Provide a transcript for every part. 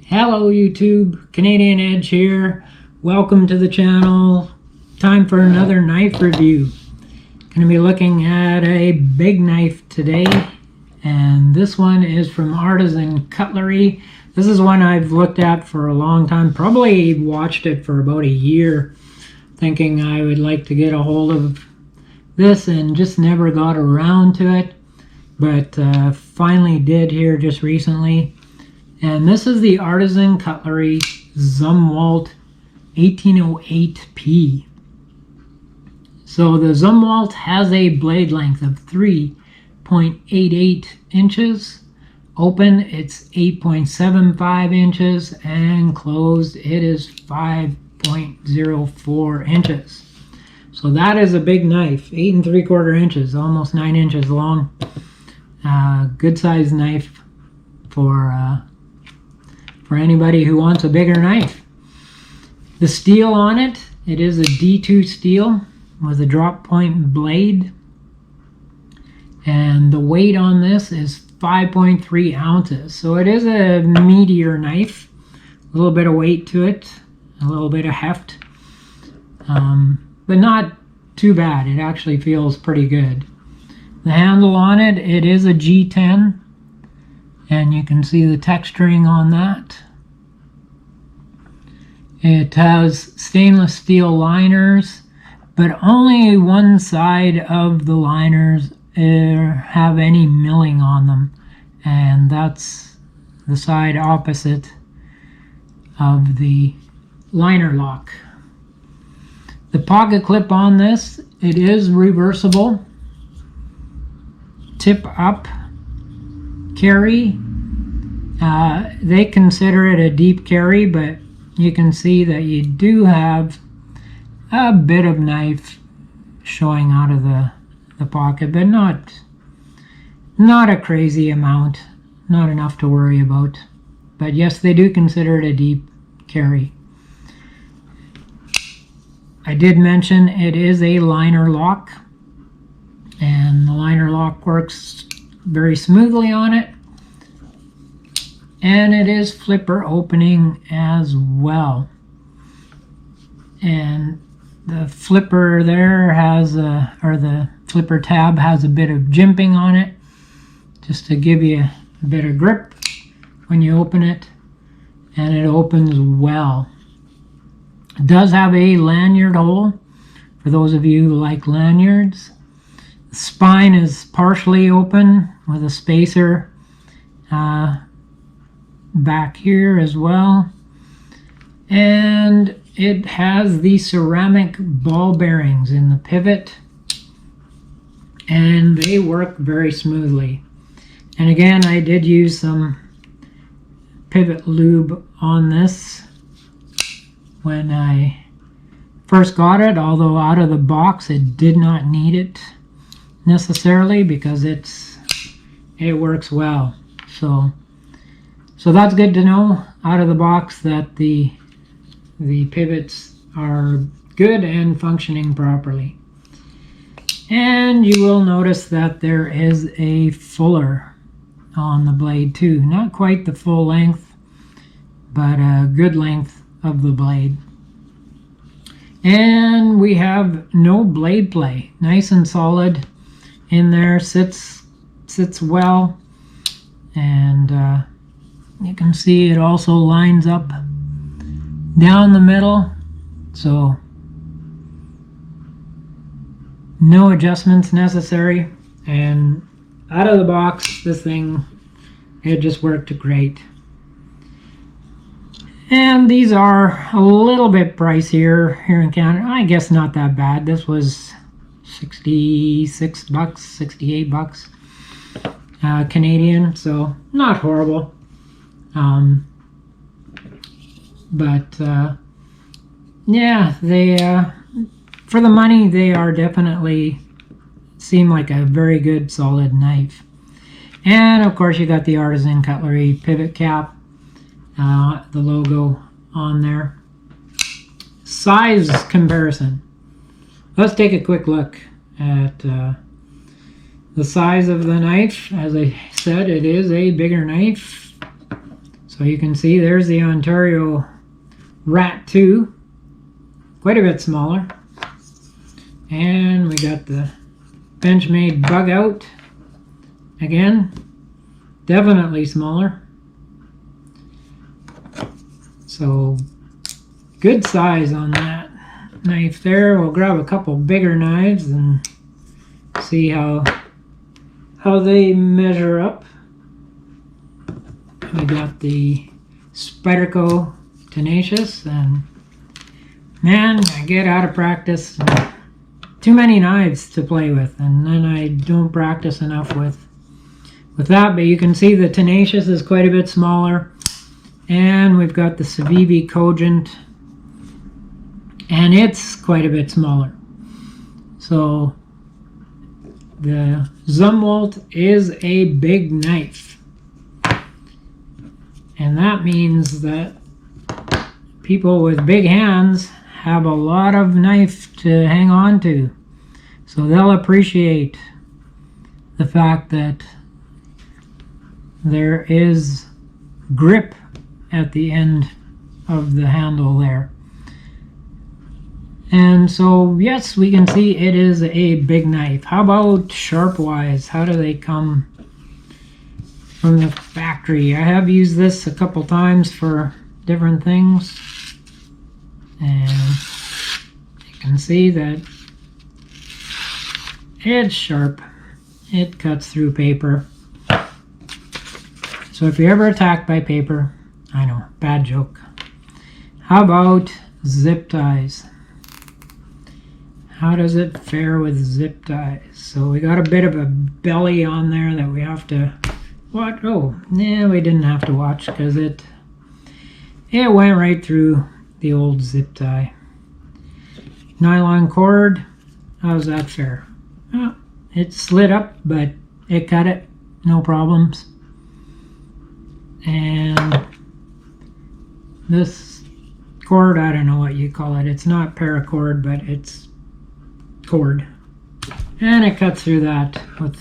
Hello YouTube, Canadian Edge here. Welcome to the channel. Time for another knife review. Going to be looking at a big knife today, and this one is from Artisan Cutlery. This is one I've looked at for a long time, probably watched it for about a year, thinking I would like to get a hold of this and just never got around to it, but finally did here just recently. And this is the Artisan Cutlery Zumwalt 1808P. So the Zumwalt has a blade length of 3.88 inches. Open, it's 8.75 inches, and closed, it is 5.04 inches. So that is a big knife, 8 3/4 inches, almost 9 inches long. Good sized knife for anybody who wants a bigger knife. The steel on it, it is a D2 steel with a drop point blade, and the weight on this is 5.3 ounces. So it is a meatier knife, a little bit of weight to it, a little bit of heft, but not too bad. It actually feels pretty good. The handle on it, it is a G10, and you can see the texturing on that. It has stainless steel liners, but only one side of the liners have any milling on them, and that's the side opposite of the liner lock. The pocket clip on this, it is reversible, tip up carry. They consider it a deep carry, but you can see that you do have a bit of knife showing out of the pocket, but not a crazy amount, not enough to worry about. But yes, they do consider it a deep carry. I did mention it is a liner lock, and the liner lock works very smoothly on it. And it is flipper opening as well. And the flipper there has the flipper tab has a bit of jimping on it, just to give you a bit of grip when you open it. And it opens well. It does have a lanyard hole, for those of you who like lanyards. The spine is partially open with a spacer back here as well, and it has the ceramic ball bearings in the pivot, and they work very smoothly. And again, I did use some pivot lube on this when I first got it, although out of the box it did not need it necessarily, because it works well. So that's good to know out of the box, that the pivots are good and functioning properly. And you will notice that there is a fuller on the blade too. Not quite the full length, but a good length of the blade. And we have no blade play. Nice and solid in there, sits well, and you can see it also lines up down the middle, so no adjustments necessary. And out of the box, this thing, it just worked great. And these are a little bit pricier here in Canada. I guess not that bad. This was 66 bucks, 68 bucks Canadian, so not horrible. Yeah, they for the money, they are definitely seem like a very good solid knife. And of course you got the Artisan Cutlery pivot cap, the logo on there. Size comparison. Let's take a quick look at the size of the knife. As I said, it is a bigger knife. So you can see there's the Ontario Rat 2, quite a bit smaller. And we got the Benchmade Bug Out, again, definitely smaller. So good size on that knife there. We'll grab a couple bigger knives and see how they measure up. We got the Spyderco Tenacious, and man, I get out of practice. Too many knives to play with, and then I don't practice enough with that. But you can see the Tenacious is quite a bit smaller, and we've got the Civivi Cogent, and it's quite a bit smaller. So the Zumwalt is a big knife, and that means that people with big hands have a lot of knife to hang on to. So they'll appreciate the fact that there is grip at the end of the handle there. And so yes, we can see it is a big knife. How about sharp wise? How do they come from the factory? I have used this a couple times for different things, and you can see that it's sharp. It cuts through paper. So if you're ever attacked by paper, I know, bad joke. How about zip ties? How does it fare with zip ties? So we got a bit of a belly on there that we have to watch. Oh, yeah, we didn't have to watch because it went right through the old zip tie. Nylon cord, how's that fare? Oh, it slid up, but it cut it, no problems. And this cord, I don't know what you call it. It's not paracord, but it's cord. And it cuts through that with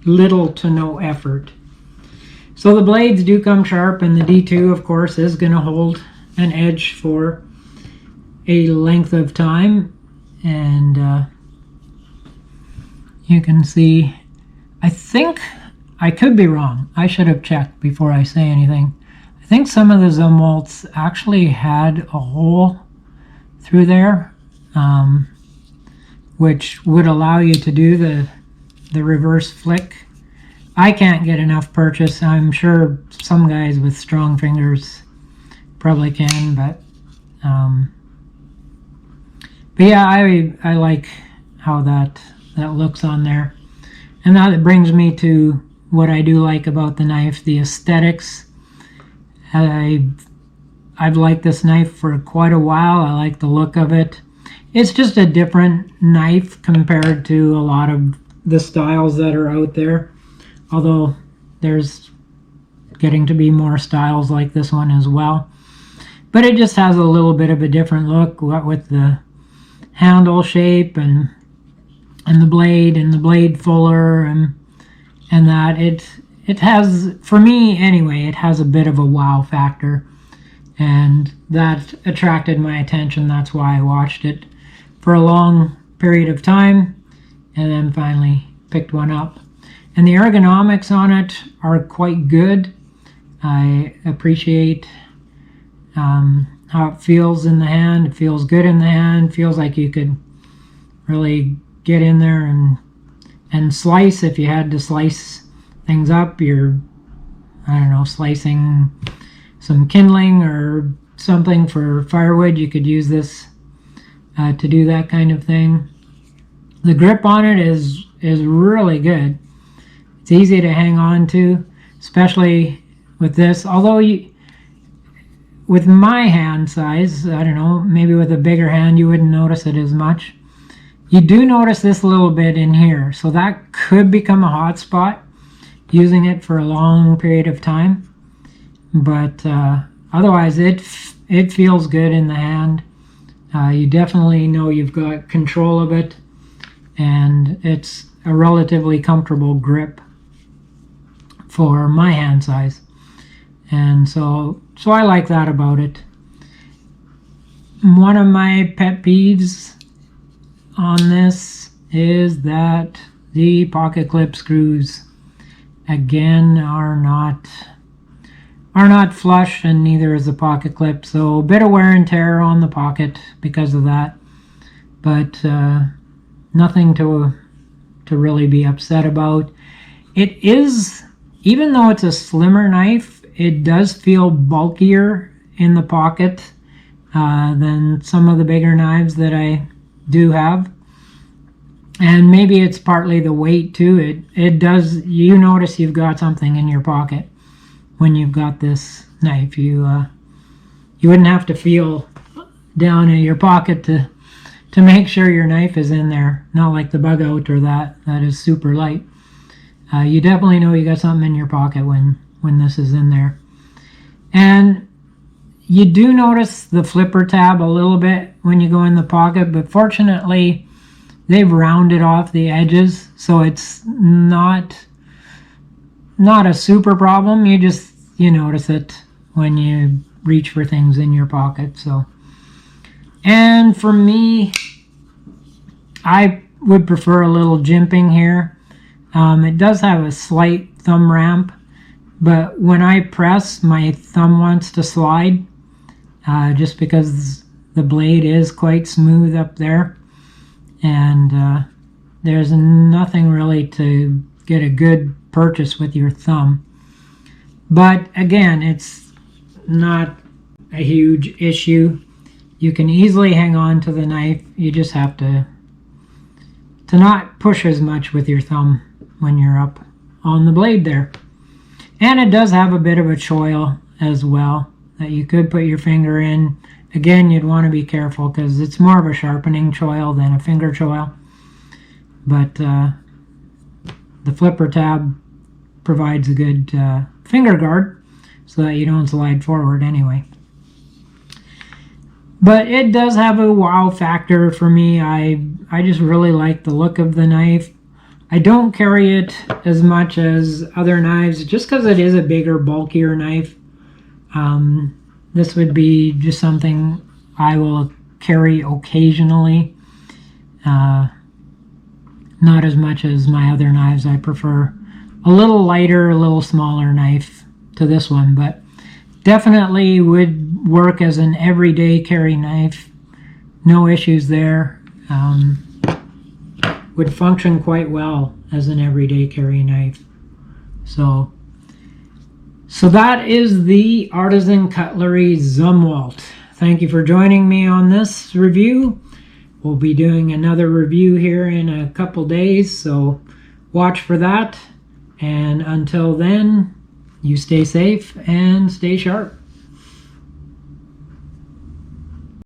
little to no effort. So the blades do come sharp, and the D2, of course, is going to hold an edge for a length of time. And you can see, I think, I could be wrong. I should have checked before I say anything. I think some of the Zumwalts actually had a hole through there, which would allow you to do the reverse flick. I can't get enough purchase. I'm sure some guys with strong fingers probably can, but yeah, I like how that looks on there. And that brings me to what I do like about the knife, the aesthetics. I've liked this knife for quite a while. I like the look of it. It's just a different knife compared to a lot of the styles that are out there. Although there's getting to be more styles like this one as well. But it just has a little bit of a different look, what with the handle shape and the blade fuller and that it has, for me anyway, it has a bit of a wow factor, and that attracted my attention. That's why I watched it for a long period of time and then finally picked one up. And the ergonomics on it are quite good. I appreciate how it feels in the hand. It feels good in the hand. It feels like you could really get in there and slice. If you had to slice things up, you're, I don't know, slicing some kindling or something for firewood, you could use this to do that kind of thing. The grip on it is really good. It's easy to hang on to, especially with this. Although with my hand size, I don't know, maybe with a bigger hand you wouldn't notice it as much. You do notice this a little bit in here, so that could become a hot spot using it for a long period of time. But otherwise it feels good in the hand. You definitely know you've got control of it, and it's a relatively comfortable grip for my hand size. And so I like that about it. One of my pet peeves on this is that the pocket clip screws again are not flush, and neither is the pocket clip, so a bit of wear and tear on the pocket because of that, but nothing to really be upset about. It is, even though it's a slimmer knife, it does feel bulkier in the pocket than some of the bigger knives that I do have. And maybe it's partly the weight too. It does, you notice you've got something in your pocket when you've got this knife. You wouldn't have to feel down in your pocket to make sure your knife is in there. Not like the bug out or that is super light. You definitely know you got something in your pocket when this is in there. And you do notice the flipper tab a little bit when you go in the pocket, but fortunately they've rounded off the edges, so it's not a super problem. You notice it when you reach for things in your pocket. So, and for me, I would prefer a little jimping here. It does have a slight thumb ramp, but when I press, my thumb wants to slide, just because the blade is quite smooth up there, and there's nothing really to get a good purchase with your thumb. But again, it's not a huge issue. You can easily hang on to the knife. You just have to not push as much with your thumb when you're up on the blade there. And it does have a bit of a choil as well that you could put your finger in. Again, you'd want to be careful because it's more of a sharpening choil than a finger choil. But the flipper tab provides a good finger guard so that you don't slide forward anyway. But it does have a wow factor for me. I just really like the look of the knife. I don't carry it as much as other knives just because it is a bigger, bulkier knife. This would be just something I will carry occasionally. Not as much as my other knives. I prefer a little lighter, a little smaller knife to this one, but definitely would work as an everyday carry knife. No issues there. Would function quite well as an everyday carry knife. So that is the Artisan Cutlery Zumwalt. Thank you for joining me on this review. We'll be doing another review here in a couple days, so watch for that. And until then, you stay safe and stay sharp.